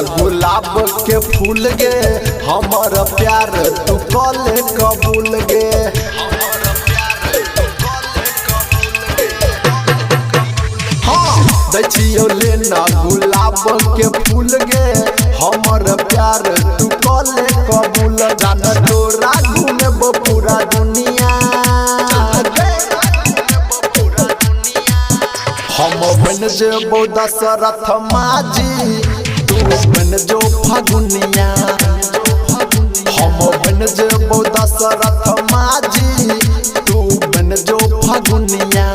गुलाब के फूल गे हमर प्यार तू कले कबूल गे। हाँ दैछियो लेना गुलाब के फूल गे हमर प्यार तू कले कबूल। जान तोरा घूमे पूरा दुनिया हम बन जेबो दशरथ माझी तू बन जो फगुनिया। हम बन जेबो दशरथ माझी तू बन जो फगुनिया।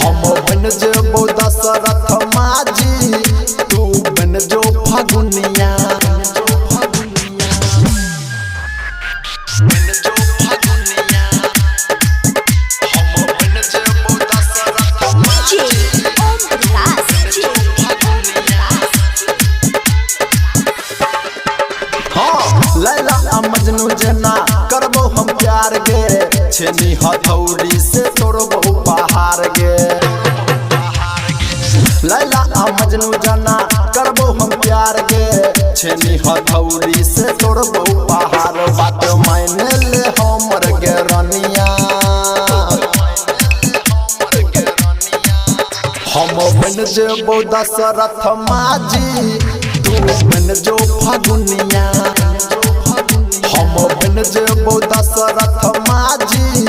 हम बन जेबो दशरथ माझी तू बन जो फगुनिया। लैला मजनू जना करबो हम प्यार गे छेनी हथौड़ी से तोड़बो पहाड़ गे। लैला मजनू जना करबो हम प्यार गे छेनी हथौड़ी से तोड़बो पहाड़। बात मायने ले हमर गे रनिया हम बन जेबो दशरथ माझी तू बन जो फगुनिया। हम बन जेबो दशरथ माझी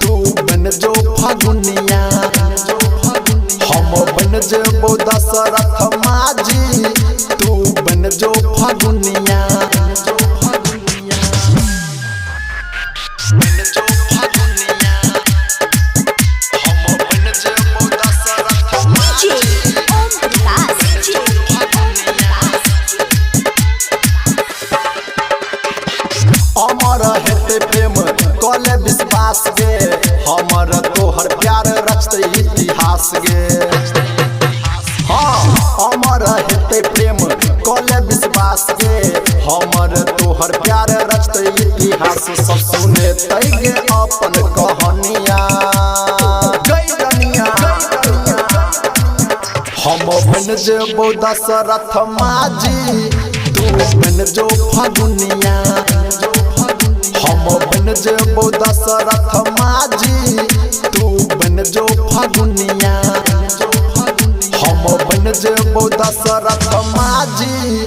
तू बन जो फगुनिया। हम बन जेबो दशरथ माझी तू बन जो फगुनिया। अमर हेते प्रेम कले विश्वास गे हमर तोहर प्यार रचते इतिहास गे। हाँ अमर हेते प्रेम कले विश्वास गे हमर तोहर प्यार रचते इतिहास। सब सुने तैगे अपन कहानिया हम बन जेबो दशरथ माझी तू बन जो फगुनिया। हम बन जेबो दशरथ माझी तू बन जो फगुनिया। हम बन जेबो दशरथ माझी